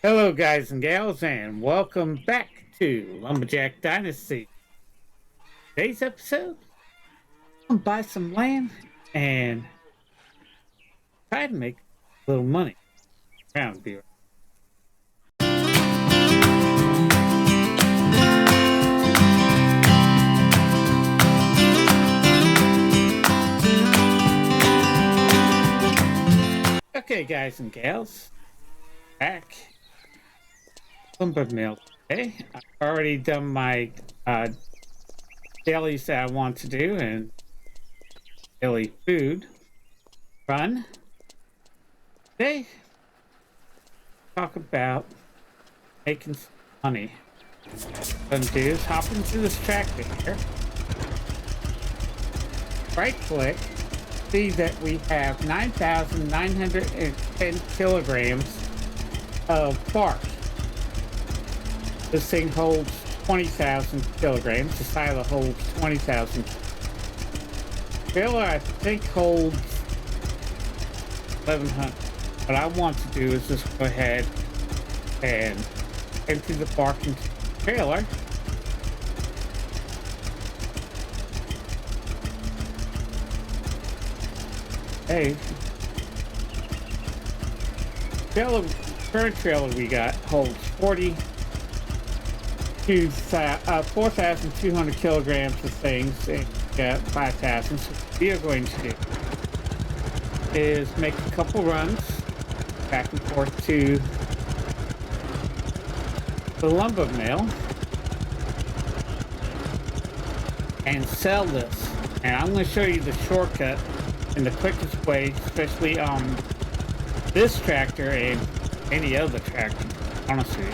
Hello, guys and gals, and welcome back to Lumberjack Dynasty. Today's episode, I'm gonna buy some land and try to make a little money around here. Okay, guys and gals, back lumber mill today. I've already done my dailies that I want to do and daily food run. Today, talk about making some money. What I'm gonna do is hop into this tractor here, right click, see that we have 9,910 kilograms of bark. This thing holds 20,000 kilograms. The silo holds 20,000. Trailer, I think, holds 1,100. What I want to do is just go ahead and empty the bark into the trailer. Hey, current trailer we got holds 4,200 kilograms of things, and got 5,000. So what we are going to do is make a couple runs back and forth to the lumber mill and sell this. And I'm going to show you the shortcut and the quickest way, especially on this tractor and any other tractor, honestly.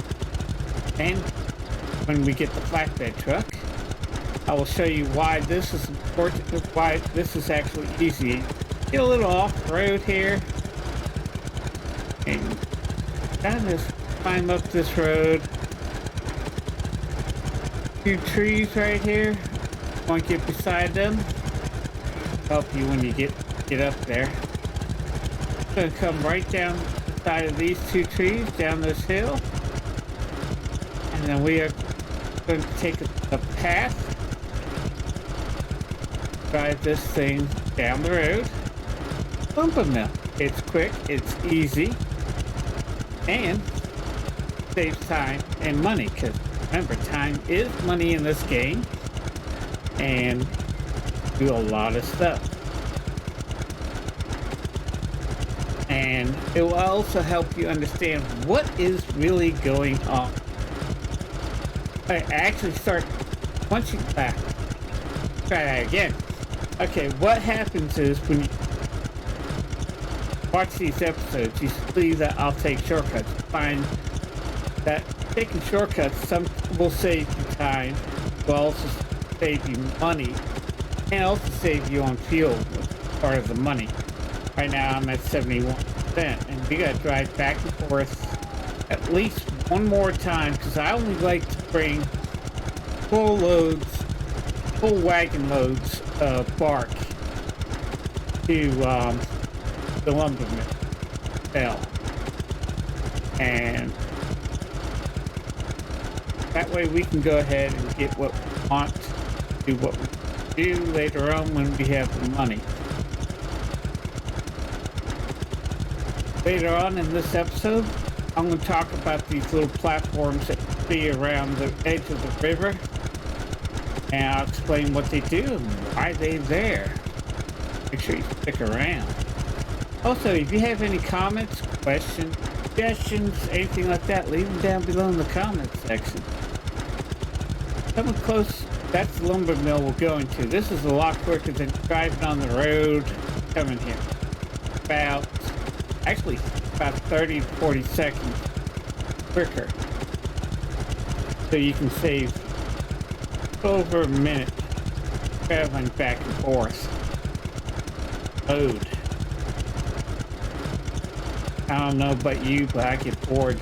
And when we get the flatbed truck, I will show you why this is important, why this is actually easy. Get a little off road here and kind of just climb up this road. Few trees right here. Won't get beside them. Help you when you get up there. I'm gonna come right down the side of these two trees, down this hill, and then we are going to take a path, drive this thing down the road. Lumber mill. It's quick, it's easy, and saves time and money, because remember, time is money in this game, and do a lot of stuff. And it will also help you understand what is really going on. I actually start, once you, try that again. Okay, what happens is when you watch these episodes, you see that I'll take shortcuts. Find that taking shortcuts, some will save you time, will also save you money, and also save you on fuel, which is part of the money. Right now I'm at 71%, and we gotta drive back and forth at least one more time, because I only like to bring full wagon loads of bark to the lumber mill. And that way we can go ahead and get what we want, do what we do later on when we have the money. Later on in this episode, I'm going to talk about these little platforms that you see around the edge of the river, and I'll explain what they do and why they're there. Make sure you stick around. Also, if you have any comments, questions, suggestions, anything like that, leave them down below in the comments section. Coming close, that's the lumber mill we're going to. This is a lot quicker than driving on the road coming here. About 30 to 40 seconds quicker. So you can save over a minute traveling back and forth. Load. I don't know about you, but I get bored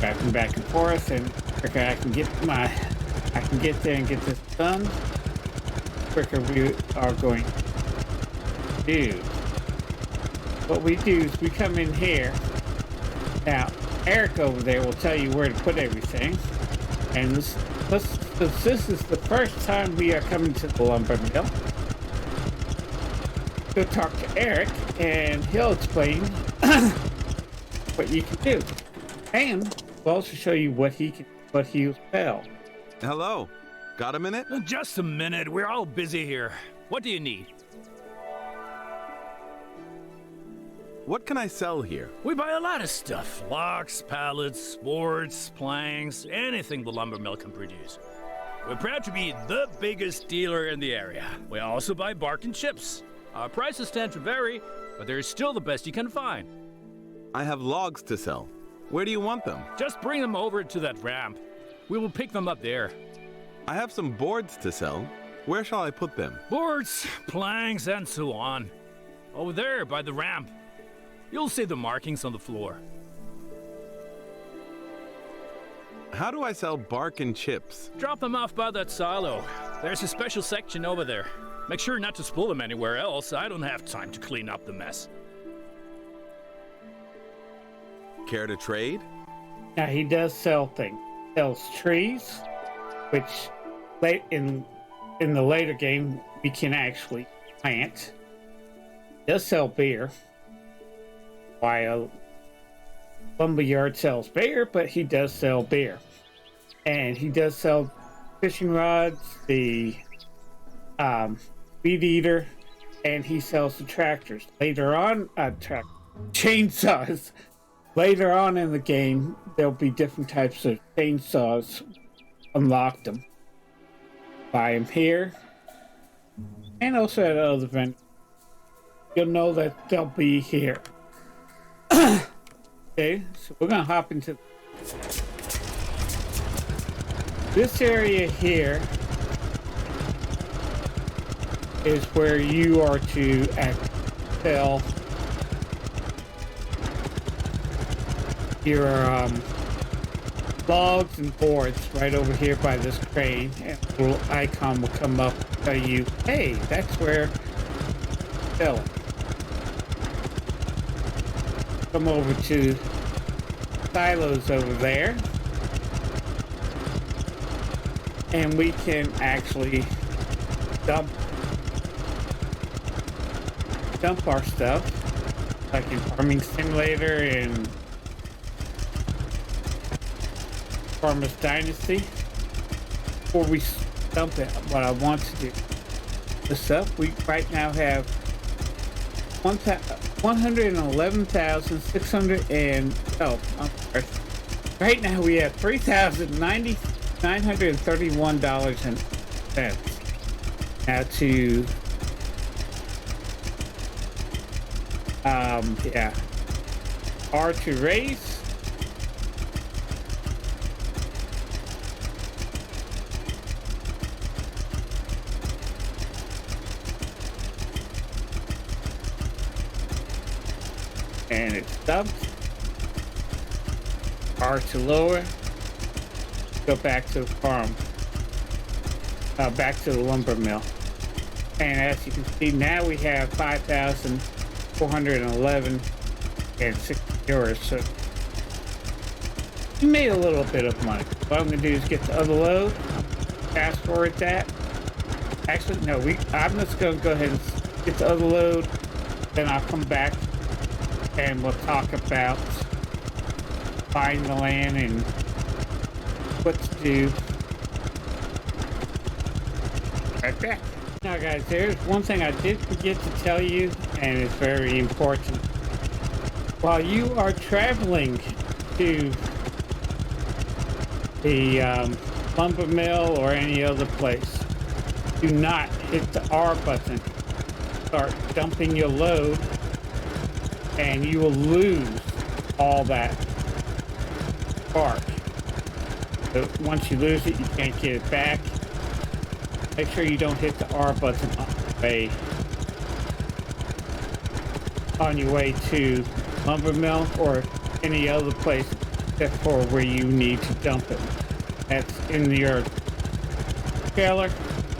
driving back and forth, and quicker I can get there and get this done, quicker we are going to do. What we do is we come in here. Now, Eric over there will tell you where to put everything. And this is the first time we are coming to the lumber mill. Go talk to Eric, and he'll explain what you can do, and we'll also show you what he'll sell. Hello. Got a minute? Just a minute. We're all busy here. What do you need? What can I sell here? We buy a lot of stuff. Locks, pallets, boards, planks, anything the lumber mill can produce. We're proud to be the biggest dealer in the area. We also buy bark and chips. Our prices tend to vary, but they're still the best you can find. I have logs to sell. Where do you want them? Just bring them over to that ramp. We will pick them up there. I have some boards to sell. Where shall I put them? Boards, planks, and so on. Over there by the ramp. You'll see the markings on the floor. How do I sell bark and chips? Drop them off by that silo. There's a special section over there. Make sure not to spill them anywhere else. I don't have time to clean up the mess. Care to trade? Now he does sell things. Sells trees, which in the later game we can actually plant. He does sell beer. While Lumberyard sells beer, but he does sell beer. And he does sell fishing rods, the weed eater, and he sells the tractors. Later on, chainsaws. Later on in the game, there'll be different types of chainsaws. Unlock them. Buy them here. And also at other vendors. You'll know that they'll be here. Okay, so we're gonna hop into this area here. Is where you are to sell your logs and boards right over here by this crane, and a little icon will come up and tell you, hey, that's where sell it. Come over to silos over there, and we can actually dump our stuff, like in Farming Simulator and Farmers Dynasty. Before we dump it, what I want to do, the stuff we right now have 111,600 and I'm sorry. Right now we have $3,931.00. Now to R to raise. And it's dumped. R to lower. Go back to the farm. Back to the lumber mill. And as you can see, now we have 5,411 and 6 euros. So we made a little bit of money. What I'm gonna do is get the other load. Fast forward that. Actually, no, I'm just gonna go ahead and get the other load. Then I'll come back and we'll talk about buying the land and what to do. Right back. Now guys, there's one thing I did forget to tell you, and it's very important. While you are traveling to the lumber mill or any other place, do not hit the R button. Start dumping your load, and you will lose all that bark. So once you lose it, you can't get it back. Make sure you don't hit the R button on your way to lumber mill or any other place except for where you need to dump it. That's in your trailer.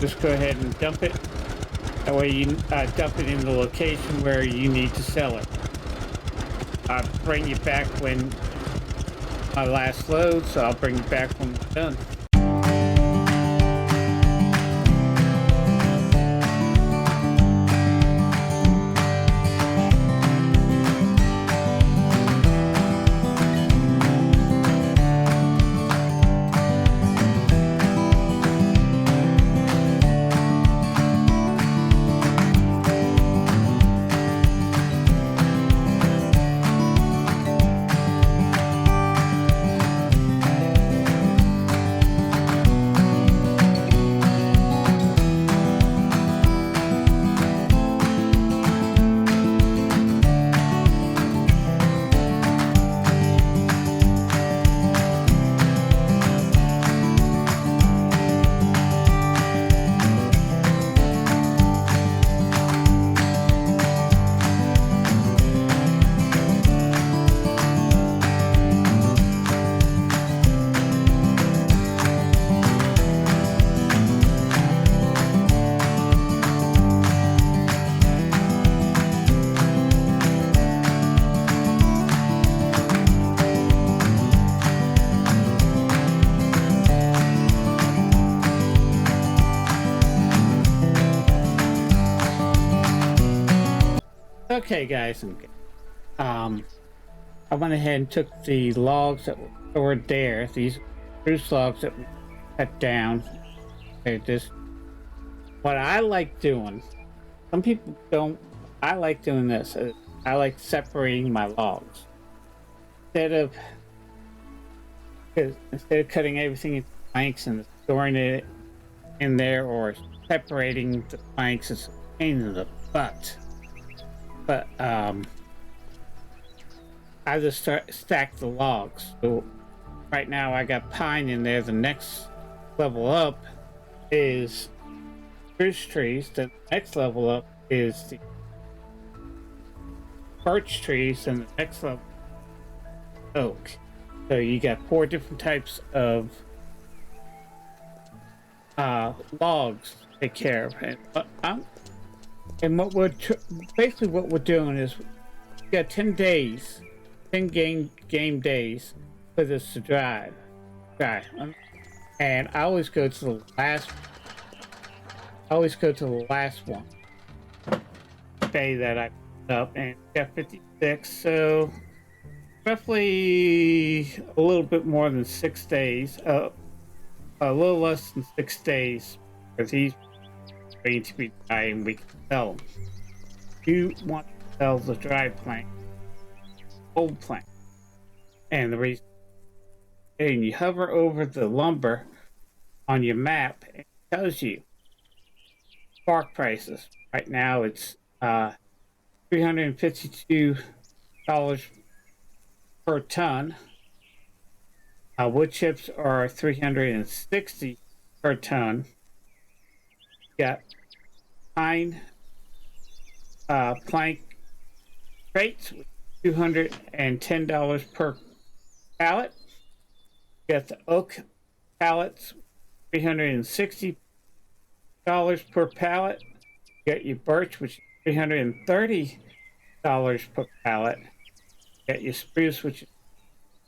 Just go ahead and dump it. That way you dump it in the location where you need to sell it. I'll bring you back when my last load, so I'll bring it back when we're done. Okay, guys, I went ahead and took the logs that were there, these spruce logs that we cut down. Okay, just what I like doing. Some people don't. I like doing this. I like separating my logs instead of cutting everything into planks and storing it in there or separating the planks. It's a pain in the butt. But I just stack the logs. So right now I got pine in there. The next level up is spruce trees. The next level up is the birch trees, and the next level oak. So you got 4 different types of logs to take care of. And what we're basically what we're doing is we got 10 days, 10 game days for this to dry. And I always go to the last. I always go to the last one day that I put up, and got 56. So roughly a little bit more than 6 days. A little less than 6 days, because he's going to be dry and we can sell them. You want to sell the dry plank, old plank, and the reason, and you hover over the lumber on your map, it tells you bark prices. Right now it's $352 per ton. Wood chips are $360 per ton. Got pine plank crates with $210 per pallet. Got the oak pallets, $360 per pallet. Got your birch, which is $330 per pallet. Got your spruce, which is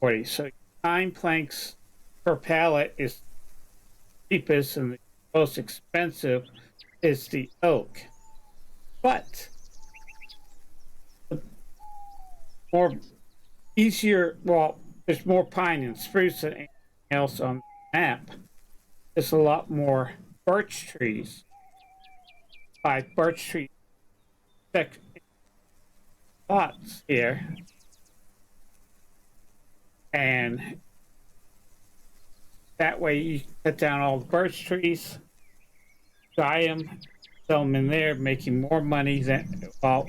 $40. So pine planks per pallet is cheapest, and the most expensive is the oak. But more easier, well, there's more pine and spruce than anything else on the map. There's a lot more birch trees. 5 birch tree spots here. And that way you cut down all the birch trees, dry them, sell them in there, making more money than, well,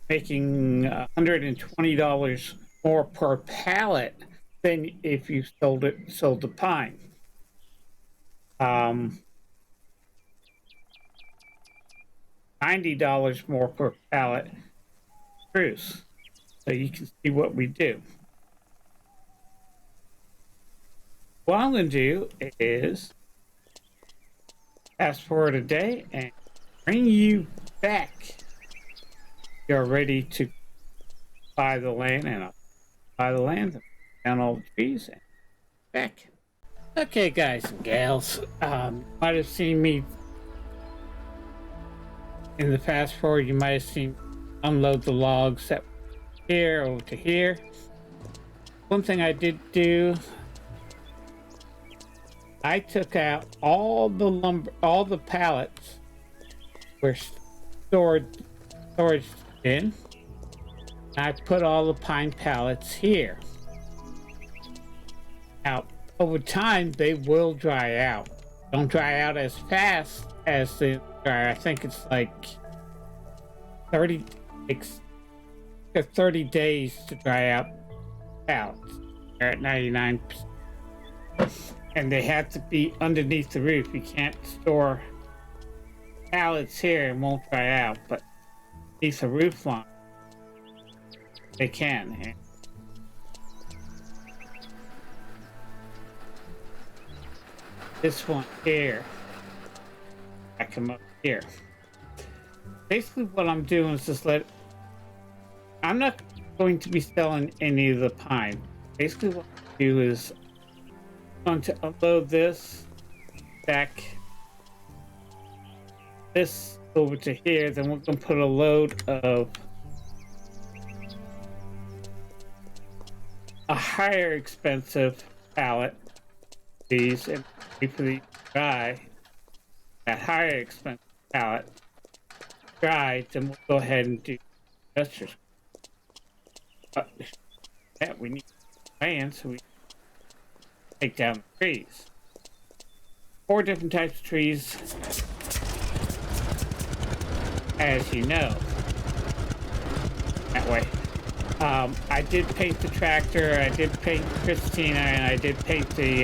making $120 more per pallet than if you sold the pine. $90 more per pallet spruce. So you can see what we do. What I'm going to do is fast forward a day and bring you back. You're ready to buy the land, and I'll buy the land. down all the trees and back. Okay, guys and gals, might have seen me in the fast forward. You might have seen unload the logs that here over to here. One thing I did do, I took out all the lumber, all the pallets were storage in. I put all the pine pallets here. Now, over time, they will dry out. Don't dry out as fast as they dry. I think it's like 30 days to dry out pallets. They're at 99%. And they have to be underneath the roof. You can't store pallets here and won't dry out, but beneath the roof line, they can. This one here, I come up here. Basically what I'm doing is just I'm not going to be selling any of the pine. Basically what I do is I'm going to unload this, stack this over to here, then we're going to put a load of a higher expensive pallet, these, and wait for the dry, that higher expensive pallet dry, then we'll go ahead and do investors. But yeah, we need land, so we take down the trees. 4 different types of trees, as you know. That way. I did paint the tractor, I did paint Christina, and I did paint the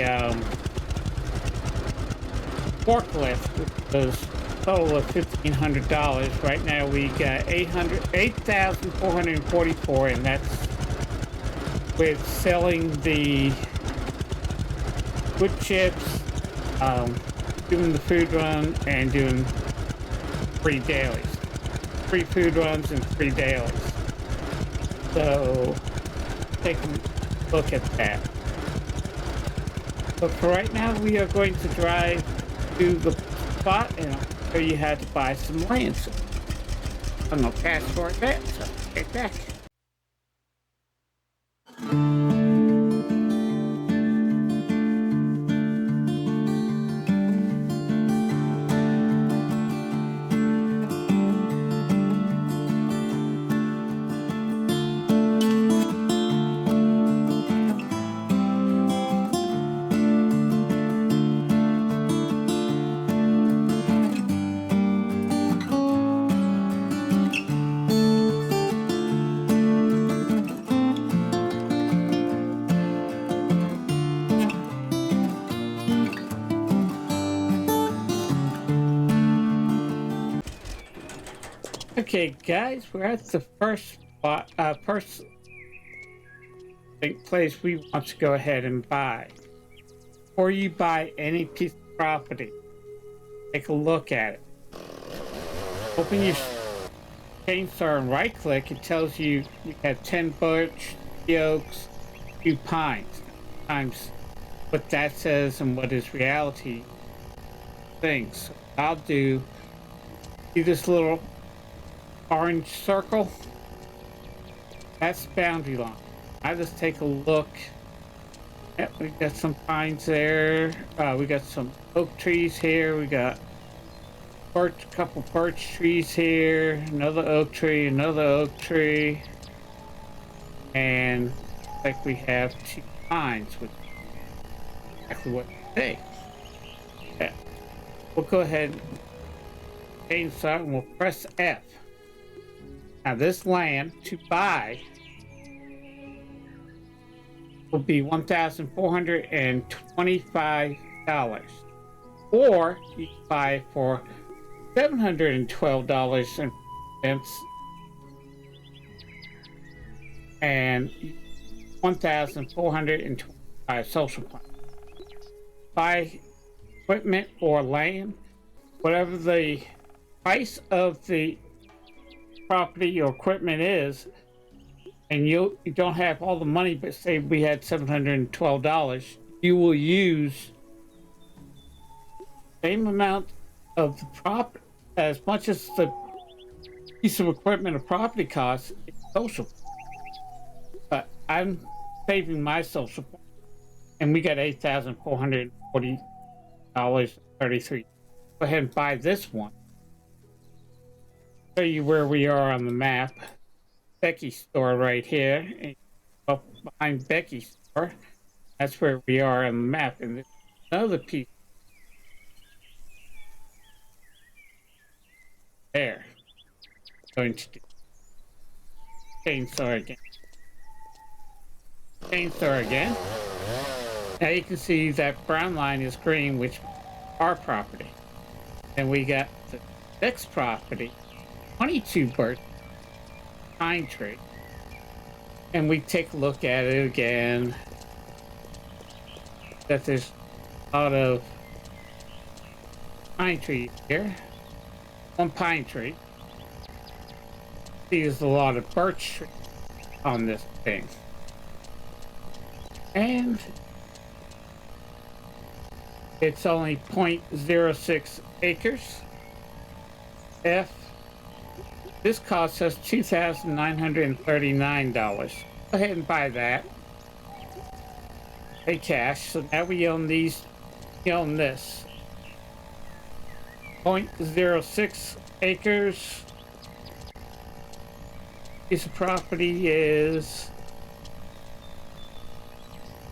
forklift, which was a total of $1,500. Right now we got $8,444, and that's with selling the wood chips, doing the food run, and doing 3 dailies. 3 food runs and 3 dailies. So, take a look at that. But for right now, we are going to drive to the spot and I'll show you how to buy some land. So, I'm going to fast forward that, so get back. Okay, guys, we're at the first spot, place we want to go ahead and buy. Before you buy any piece of property, take a look at it. Open your chainsaw and right-click. It tells you have 10 birch, 3 oaks, 2 pines. Times what that says and what is reality things. So I'll do this little orange circle, that's boundary line. I just take a look. Yep, we got some pines there. We got some oak trees here. We got a couple birch trees here. Another oak tree, and like we have 2 pines, which is exactly what they say. Yeah. We'll go ahead and chainsaw and we'll press F. Now this land to buy will be $1,425, or you can buy it for $712 and 1,425 social points. Buy equipment or land, whatever the price of the property or equipment is, and you don't have all the money, but say we had $712, you will use the same amount of the prop as much as the piece of equipment or property costs in social. But I'm saving my social, and we got $8,440.33. Go ahead and buy this one. Show you where we are on the map. Becky's store right here, and up behind Becky's store, that's where we are on the map. And there's another piece there. Going to do chainsaw again. Chainsaw again. Now you can see that brown line is green, which is our property. And we got the next property, 22 birch pine tree. And we take a look at it again. That there's a lot of pine trees here. One pine tree. There's a lot of birch trees on this thing. And it's only 0.06 acres. This costs us $2,939. Go ahead and buy that. Pay cash. So now we own these. We own this. 0.06 acres. Piece of property is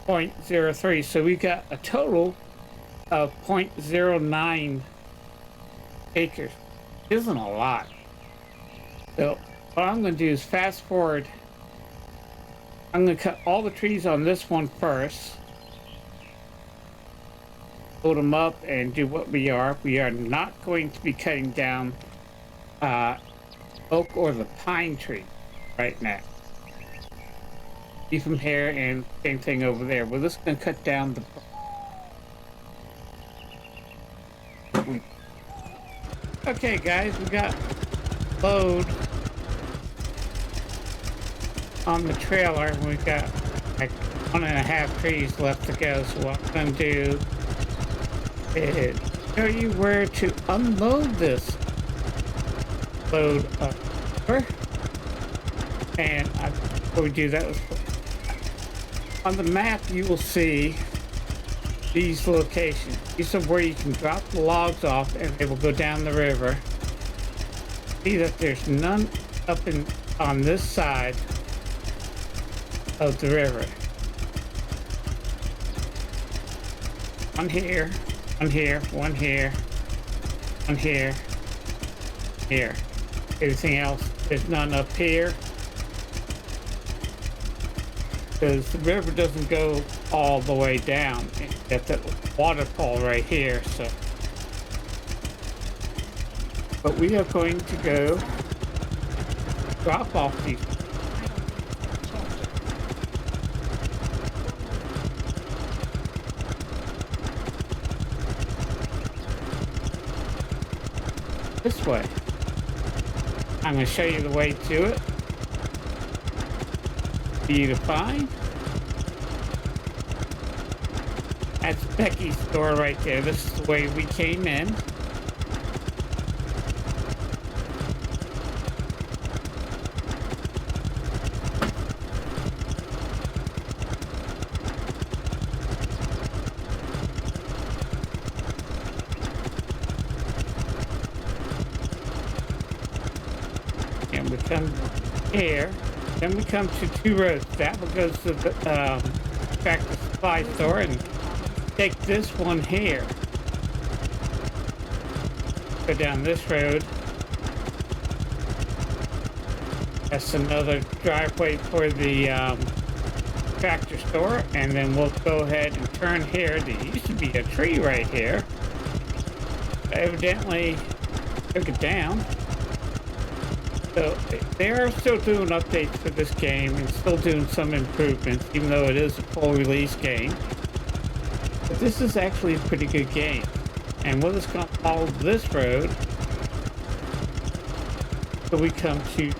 0.03. So we got a total of 0.09 acres. Isn't a lot. So what I'm going to do is fast forward. I'm going to cut all the trees on this one first. Load them up and do what we are. We are not going to be cutting down oak or the pine tree right now. Leave them here, and same thing over there. We're just going to cut down the... Okay, guys, we got load on the trailer. We've got like 1.5 trees left to go. So what I'm going to do is show you where to unload this load up. And before we do that, on the map you will see these locations. These are where you can drop the logs off and they will go down the river. See that there's none up on this side of the river. One here, one here, one here, one here, here. Everything else, there's none up here. Because the river doesn't go all the way down. It's got that waterfall right here, so. But we are going to go drop off these. This way. I'm going to show you the way to it. For you to find. That's Becky's store right there. This is the way we came in. And we come here. Then we come to 2 roads. That one goes to the Tractor Supply store, and take this one here. Go down this road. That's another driveway for the tractor store, and then we'll go ahead and turn here. There used to be a tree right here. Evidently took it down. So they are still doing updates for this game and still doing some improvements, even though it is a full release game. But this is actually a pretty good game. And we're just going to follow this road so we come to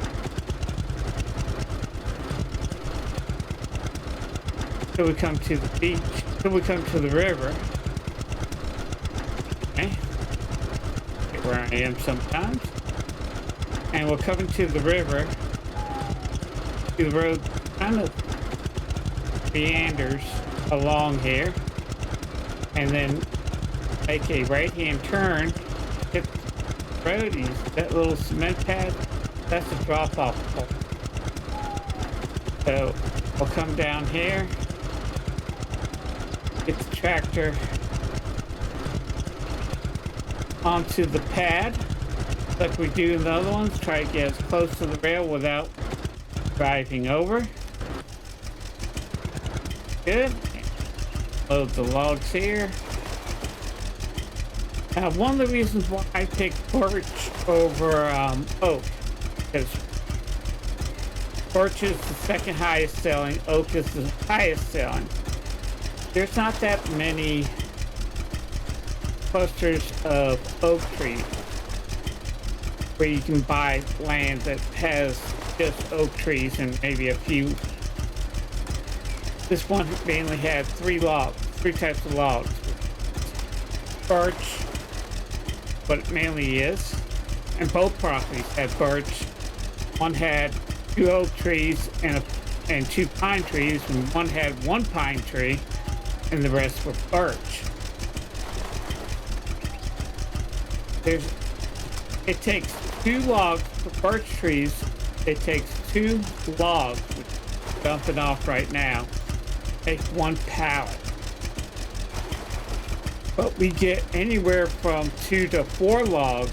till we come to the beach, till we come to the river. Okay. Where I am sometimes. And we're coming to the river. The road kind of meanders along here. And then make a right-hand turn. Hit the road, use that little cement pad. That's a drop-off point. So we'll come down here. Get the tractor onto the pad like we do in the other ones. Try to get as close to the rail without driving over. Good. Load the logs here. Now, one of the reasons why I pick birch over oak is birch is the second highest selling, oak is the highest selling. There's not that many clusters of oak trees where you can buy land that has just oak trees and maybe a few. This one mainly had three types of logs. Birch, what it mainly is, and both properties had birch. One had 2 oak trees and 2 pine trees, and one had 1 pine tree, and the rest were birch. It takes 2 logs for birch trees. It takes 2 logs, which I'm dumping off right now, make 1 pallet. But we get anywhere from 2 to 4 logs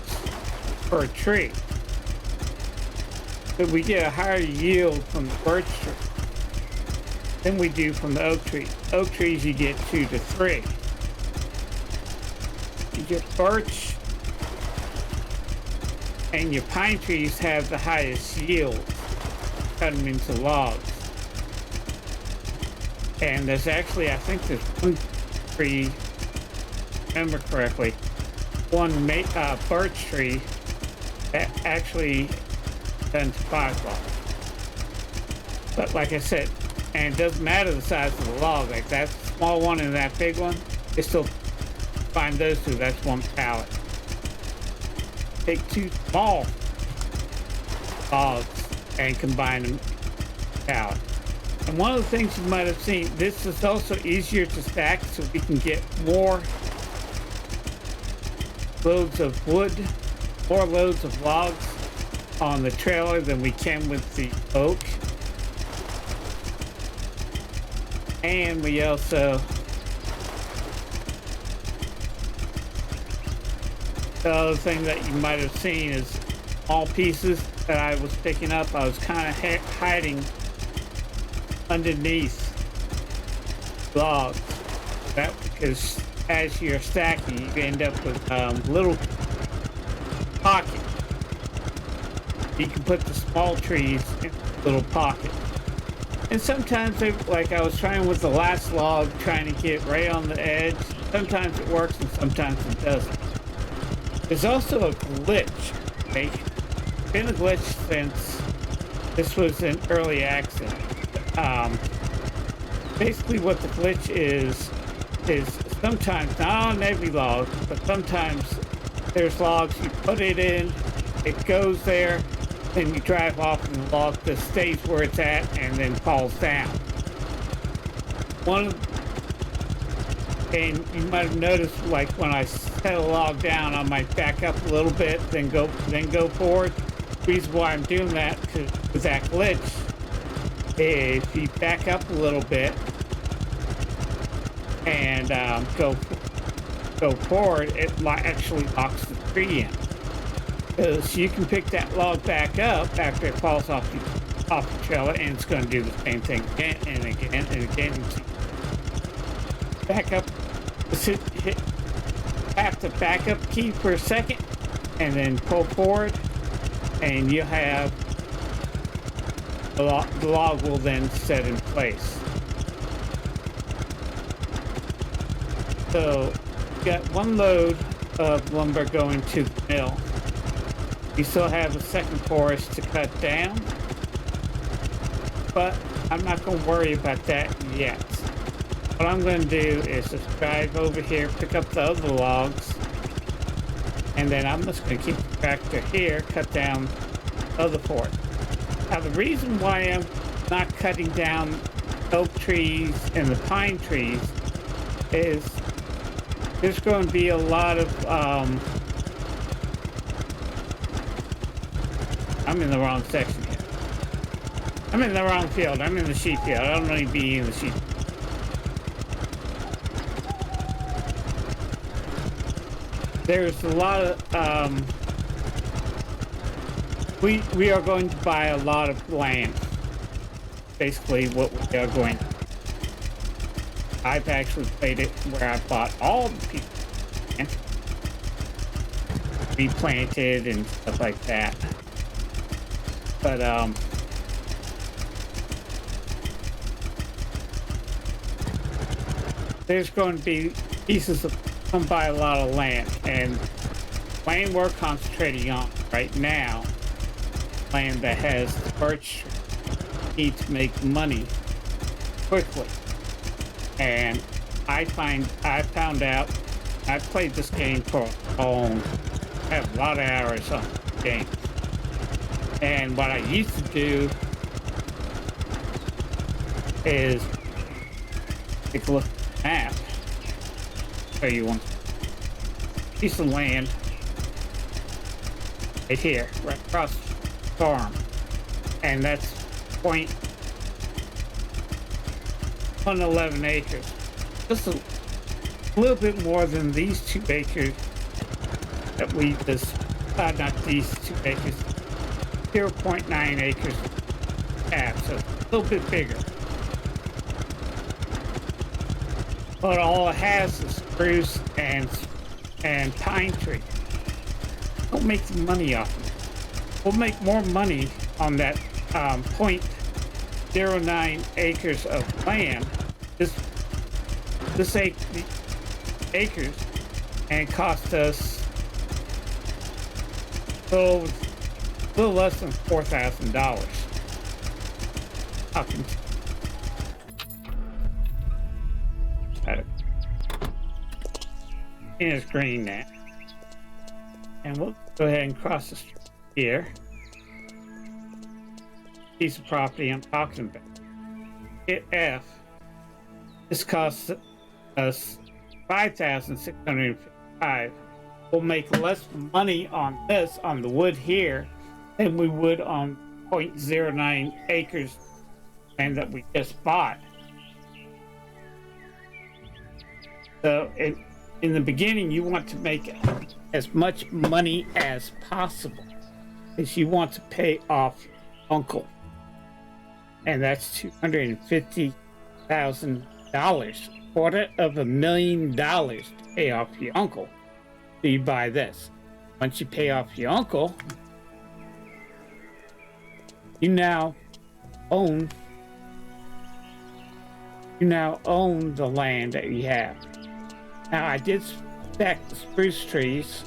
per tree. So we get a higher yield from the birch tree than we do from the oak tree. Oak trees you get 2 to 3. You get birch and your pine trees have the highest yield. Cut them into logs. And there's actually, I think there's 1 tree, remember correctly, 1 birch tree that actually done to 5 logs. But like I said, and it doesn't matter the size of the log, like that small one and that big one, you still find those 2, that's 1 pallet. Take 2 small logs and combine them pallet. And one of the things you might have seen, this is also easier to stack so we can get more loads of wood, more loads of logs on the trailer than we can with the oak. And we also, the other thing that you might have seen is all pieces that I was picking up, I was kind of hiding underneath logs. That because as you're stacking, you end up with little pockets. You can put the small trees in a little pocket. And sometimes, like I was trying with the last log, trying to get right on the edge. Sometimes it works and sometimes it doesn't. There's also a glitch. Okay? It's been a glitch since this was an early access. Basically what the glitch is sometimes, not on every log, but sometimes there's logs, you put it in, it goes there, then you drive off and the log just stays where it's at and then falls down. And you might have noticed, like when I set a log down, I might back up a little bit, then go forward. The reason why I'm doing that, because with that glitch, if you back up a little bit and go forward, it actually locks the tree in. Because you can pick that log back up after it falls off the trailer, and it's going to do the same thing again and again and again. Back up, have to back up key for a second, and then pull forward, and you have the log will then set in place. So you got 1 load of lumber going to the mill. You still have a second forest to cut down, but I'm not going to worry about that yet. what I'm going to do is just drive over here, pick up the other logs, and then I'm just going to keep the tractor here, cut down the other forest. Now, the reason why I'm not cutting down oak trees and the pine trees is there's going to be a lot of, I'm in the wrong section here. I'm in the wrong field. I'm in the sheep field. I don't need to be in the sheep. There's a lot of, we are going to buy a lot of land. Basically what we are going to. I've actually played it where I bought all the people and replanted and stuff like that. But there's going to be pieces of come buy a lot of land, and land we're concentrating on right now, land that has the birch need to make money quickly. And I found out, I played this game for a long, I have a lot of hours on the game. And what I used to do is take a look at the map, show you one piece of land right here, right across the farm. And that's 0.111 acres. Just a little bit more than these 2 acres that we just, not these 2 acres, 0.9 acres at, so a little bit bigger. But all it has is spruce and pine tree. Don't make some money off of it. We'll make more money on that 0.09 acres of land, this acres, and it cost us a little less than $4,000. And it's green now. And we'll go ahead and cross the street here. Piece of property I'm talking about. Hit F. This costs us $5,655. We'll make less money on this, on the wood here, than we would on 0.09 acres land that we just bought. So in the beginning, you want to make as much money as possible, because you want to pay off your uncle. And that's $250,000, $250,000 to pay off your uncle. So you buy this. Once you pay off your uncle, you now own the land that you have. Now, I did stack the spruce trees.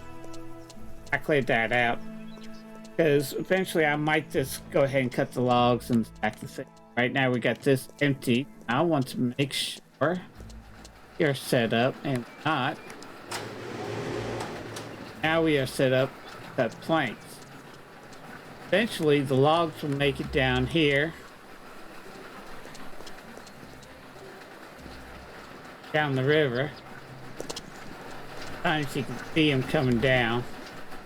I cleared that out because eventually I might just go ahead and cut the logs and stack the thing. Right now we got this empty. I want to make sure you're set up and not. Now we are set up to cut planks. Eventually the logs will make it down here. Down the river. Sometimes you can see them coming down.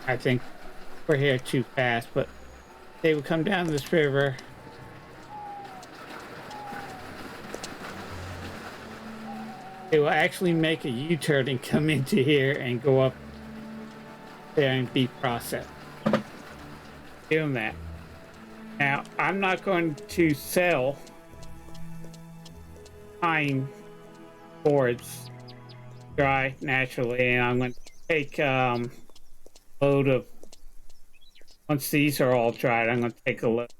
I think we're here too fast, but they will come down this river. They will actually make a U-turn and come into here and go up there and be processed. Doing that. Now, I'm not going to sell pine boards dry naturally, and I'm going to take a load of, once these are all dried, I'm going to take a load,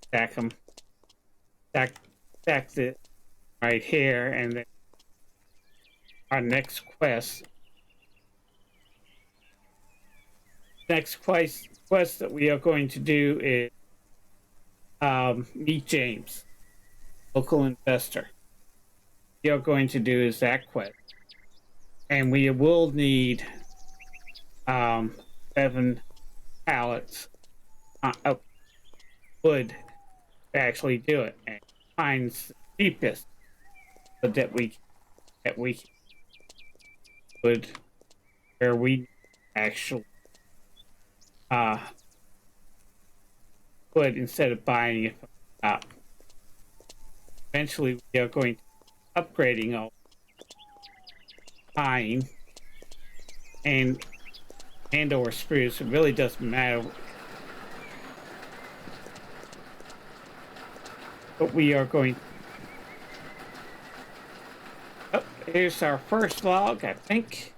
stack them, stack it right here, and then our next quest that we are going to do is meet James, local investor. we are going to do is that quest. And we will need 7 pallets of wood to actually do it. And find the cheapest wood that we would where we actually wood instead of buying it from the shop. Eventually we are going to be upgrading all pine and or spruce. It really doesn't matter. But we are going. Oh, here's our first log, I think.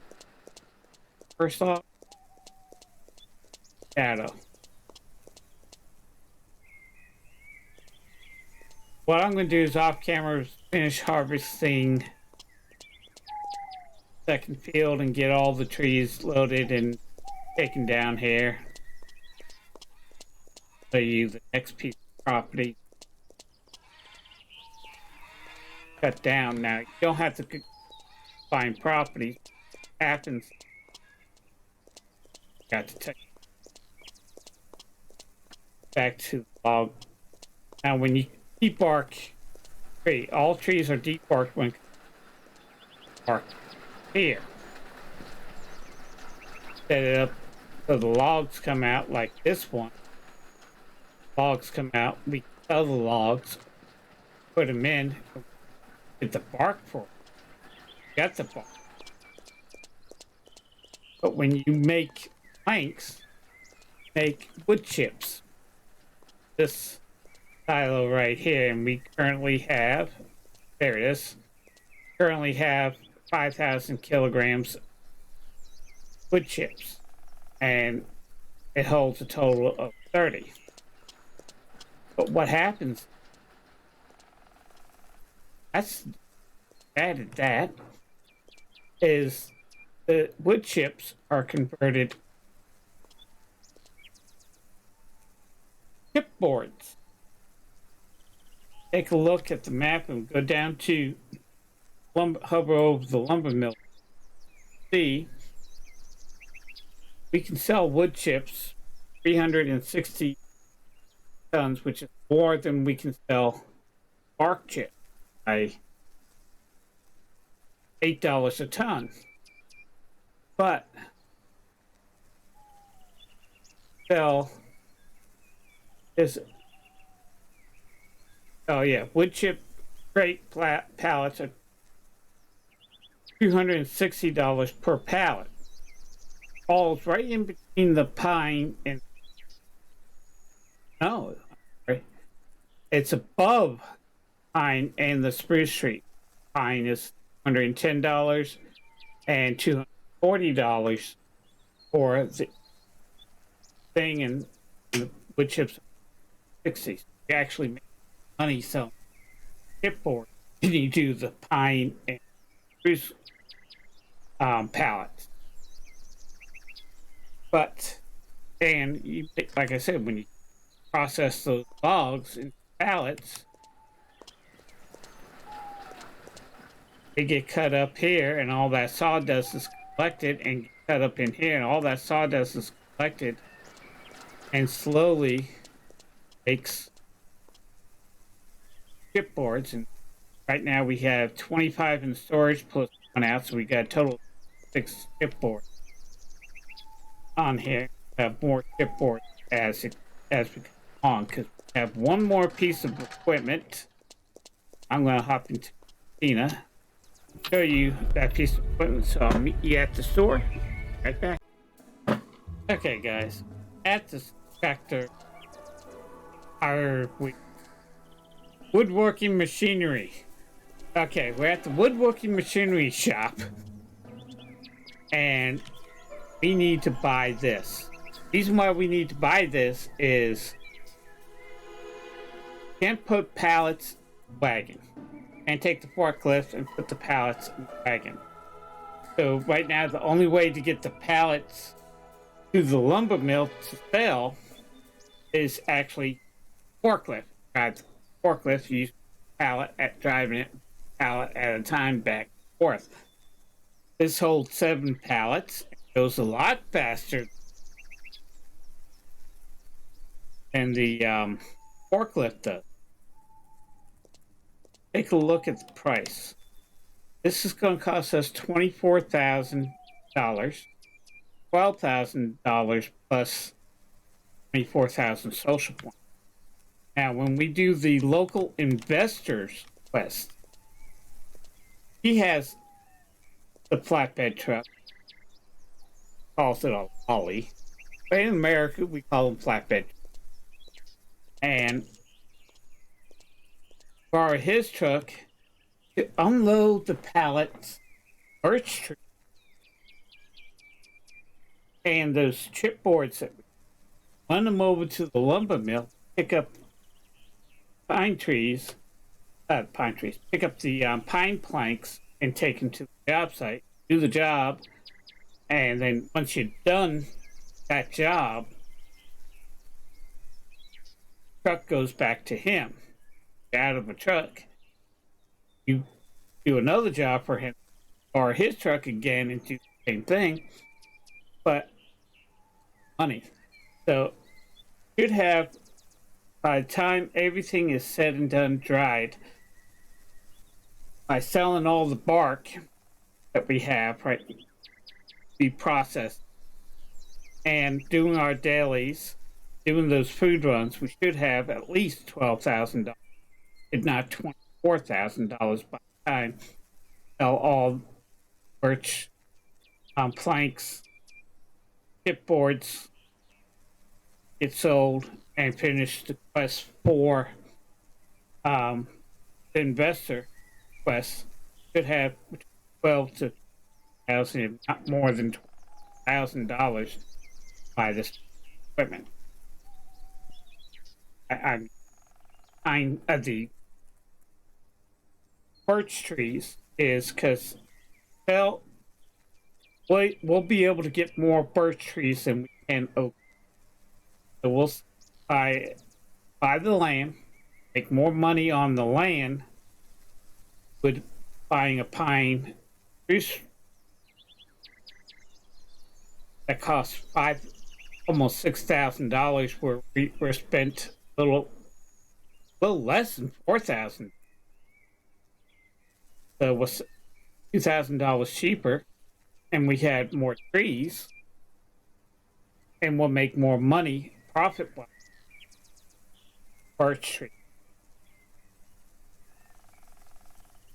First log. Shadow. What I'm going to do is off camera finish harvesting second field and get all the trees loaded and taken down here. Show you the next piece of property. Cut down now. You don't have to find property. It happens. Got to take back to the log. Now, when you debark tree, all trees are debarked when barked here. Set it up so the logs come out like this one. Logs come out. We sell the logs, put them in, get the bark for it. Got the bark. But when you make planks, make wood chips. This silo right here, and we currently have, there it is, currently have 5,000 kilograms wood chips, and it holds a total of 30. But what happens, that's added that, is the wood chips are converted chipboards. Take a look at the map and go down to hover over the lumber mill. See, we can sell wood chips 360 tons, which is more than we can sell bark chips by $8 a ton. But sell is wood chip crate pallets are $260 per pallet. Falls right in between the pine and it's above pine and the spruce tree. Pine is $110 and $240 for the thing, and the wood chips $60. You actually make money selling chipboard and you do the pine and spruce pallets. But and you, like I said, when you process those logs into pallets, they get cut up here, and all that sawdust is collected and get cut up in here, and all that sawdust is collected and slowly makes chipboards. And right now we have 25 in storage plus one out, so we got a total of 6 chipboards on here. Have more chipboards as we come on, because we have one more piece of equipment. I'm going to hop into Tina, show you that piece of equipment, so I'll meet you at the store. Right back. Okay, guys, at the tractor are woodworking machinery. Okay, we're at the woodworking machinery shop, and we need to buy this. The reason why we need to buy this is can't put pallets in the wagon, and take the forklift and put the pallets in the wagon. So right now the only way to get the pallets to the lumber mill to sell is actually forklift. Drive the forklift, use pallet at driving it pallet at a time back and forth. This holds 7 pallets. It goes a lot faster than the forklift does. Take a look at the price. This is going to cost us $24,000, $12,000 plus 24,000 social points. Now, when we do the local investors quest, he has the flatbed truck, calls it a lolly. But in America, we call them flatbed. And borrow his truck to unload the pallets, birch tree, and those chipboards that run them over to the lumber mill, pick up pick up the pine planks and take them to the job site, do the job, and then once you're done that job, truck goes back to him. Out of a truck, you do another job for him, or his truck again, and do the same thing, but money. So you should have, by the time everything is said and done, dried, by selling all the bark that we have, right, be processed, and doing our dailies, doing those food runs, we should have at least $12,000, if not $24,000 by the time sell all birch planks, chipboards get sold, and finish the quest for the investor quest. Should have $12,000 to $1,000, not more than $1,000 by this equipment. The birch trees is because we'll be able to get more birch trees than we can oak. So we'll buy the land, make more money on the land with buying a pine tree that costs almost $6,000, where we're spent a little less than $4,000. So it was $2,000 cheaper, and we had more trees, and we'll make more money profit-wise. Birch tree.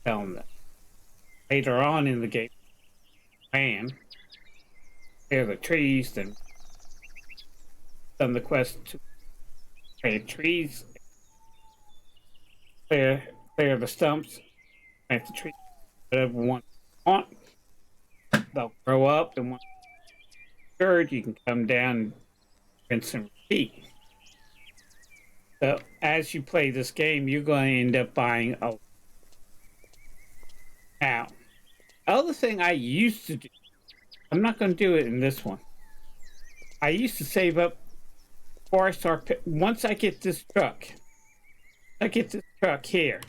Telling that later on in the game, man, clear the trees, then done the quest to clear trees, clear the stumps, plant the trees, whatever one you want. They'll grow up, and once you can come down and rinse and repeat. So as you play this game, you're going to end up buying a. Now, other thing I used to do, I'm not going to do it in this one. I used to save up before I start. Once I get this truck, here.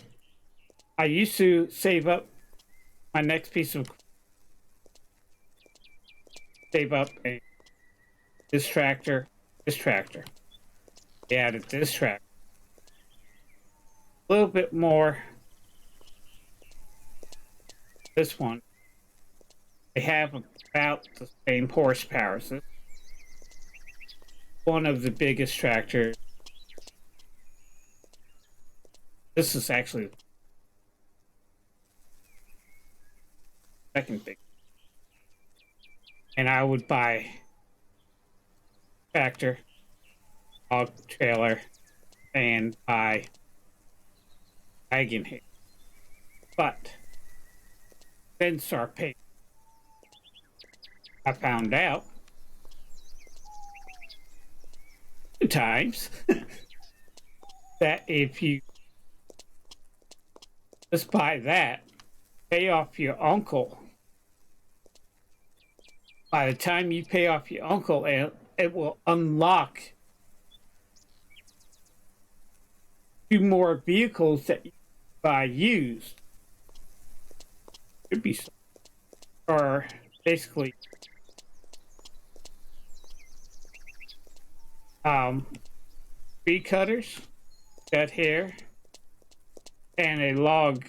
I used to save up my next piece of. Save up this tractor. They added this tractor. A little bit more. This one. They have about the same horsepower. So one of the biggest tractors. This is actually the second big. And I would buy tractor, hog trailer, and buy wagon here. But then start paying. I found out 2 times that if you just buy that, pay off your uncle. By the time you pay off your uncle, it will unlock 2 more vehicles that you buy used. should be are basically tree cutters, cut here, and a log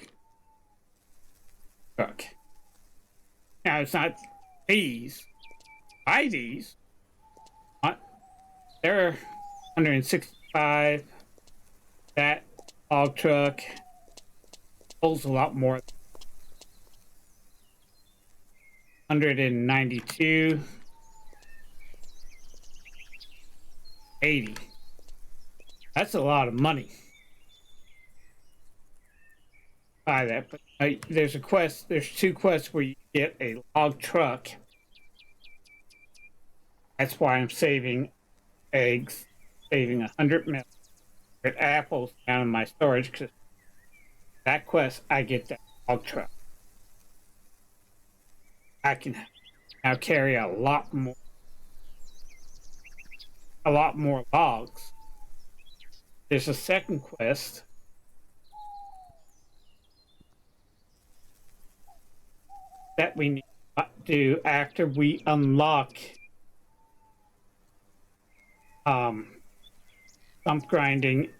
truck. Now it's not these. Buy these. They're 165. That log truck pulls a lot more. 192. 80. That's a lot of money. Buy that, but there's a quest. There's 2 quests where you get a log truck. That's why I'm saving eggs, saving 100 milk, apples down in my storage, because that quest I get that log truck. I can now carry a lot more logs. There's a second quest that we need to do after we unlock stump grinding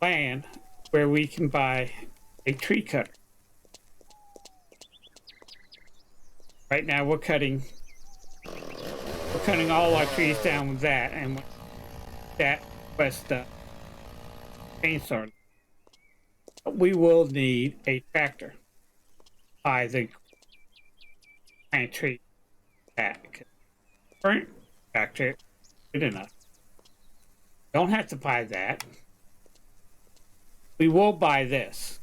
land, where we can buy a tree cutter. Right now we're cutting all our trees down with that, and that quest chainsaw. We will need a tractor by the plant tree back. Current tractor good enough. Don't have to buy that. We will buy this,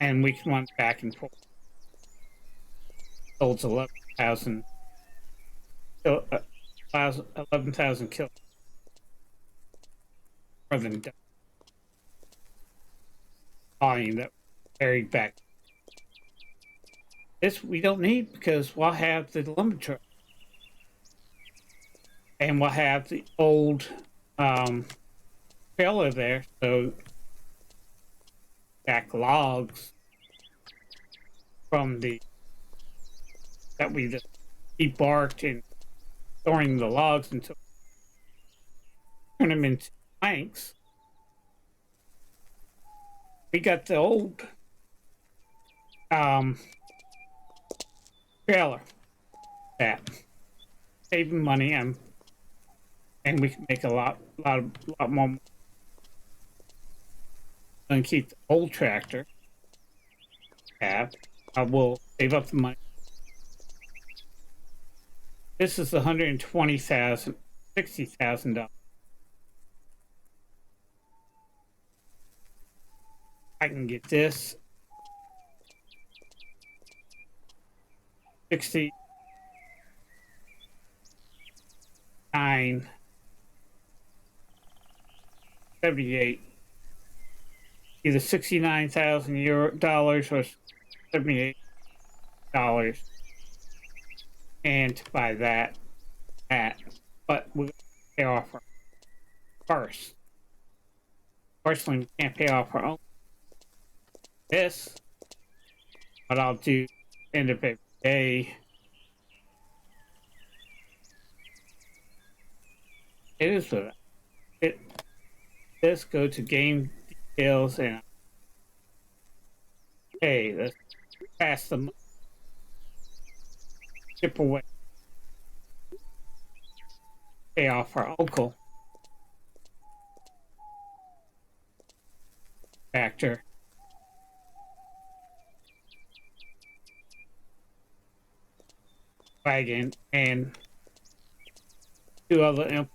and we can run back and forth. Holds 11,000 kills. More than double volume that carried back. This we don't need, because we'll have the lumber truck. And we'll have the old trailer there, so back logs from that we just debarked and storing the logs until turn them into planks. We got the old trailer that saving money, and we can make a lot more. And keep the old tractor. I will save up the money. This is $120,000, $60,000. I can get this 69, 78. Either $69,000 or $78, and to buy that, but we'll pay off our first. Personally, we can't pay off our own. This, what I'll do end of every day. It is what it. This go to game details and hey, let's pass them. Chip away. Pay off our uncle. Factor. Wagon and 2 other.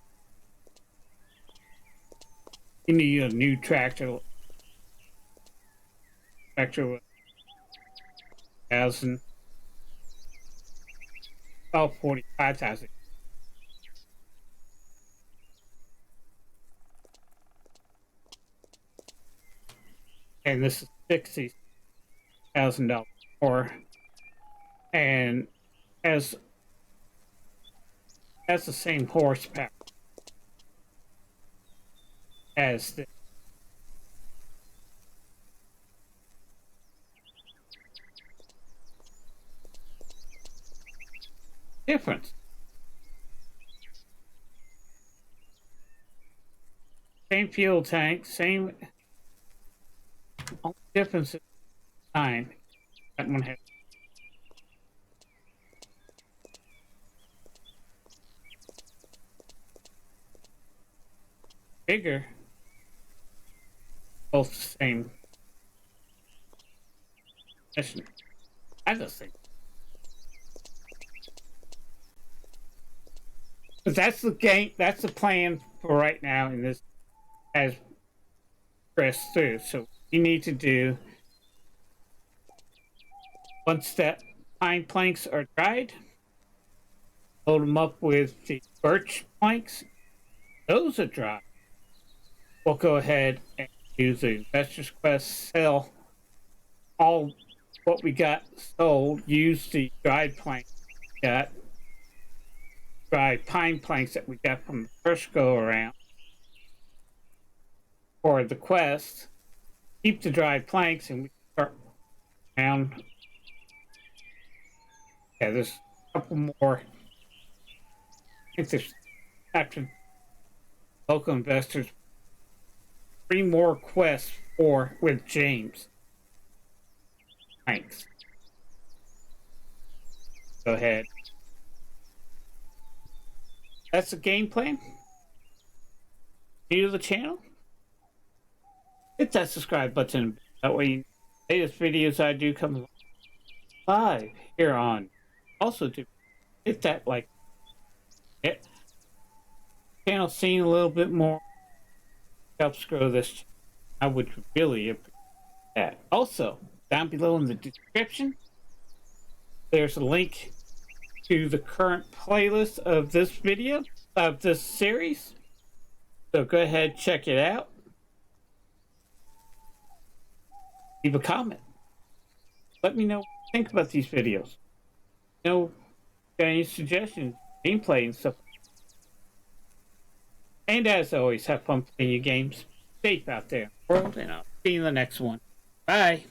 You need a new tractor. Tractor with 1,000. Oh, 45,000. And this is $60,000 more, and has the same horsepower as the difference. Same fuel tank, same. Only difference is time. That one has bigger. Both the same. I just think. But that's the game. That's the plan for right now in this as pressed through. So you need to do once that pine planks are dried, load them up with the birch planks. Those are dry. We'll go ahead and use the Investor's Quest, sell all what we got sold, use the dried planks we got, dried pine planks that we got from the first go around for the quest, keep the dried planks, and we start around. Yeah, there's a couple more. I think there's, after local investors, 3 more quests for with James. Thanks. Go ahead. That's the game plan. New to the channel? Hit that subscribe button. That way, latest videos I do come live here on. Also, do hit that like. It channel seeing a little bit more helps grow this. I would really appreciate that. Also, down below in the description, there's a link to the current playlist of this video, of this series. So go ahead, check it out. Leave a comment. Let me know what you think about these videos. You know, got any suggestions, gameplay and stuff. And as always, have fun playing your games. Safe out there in the world, and I'll see you in the next one. Bye.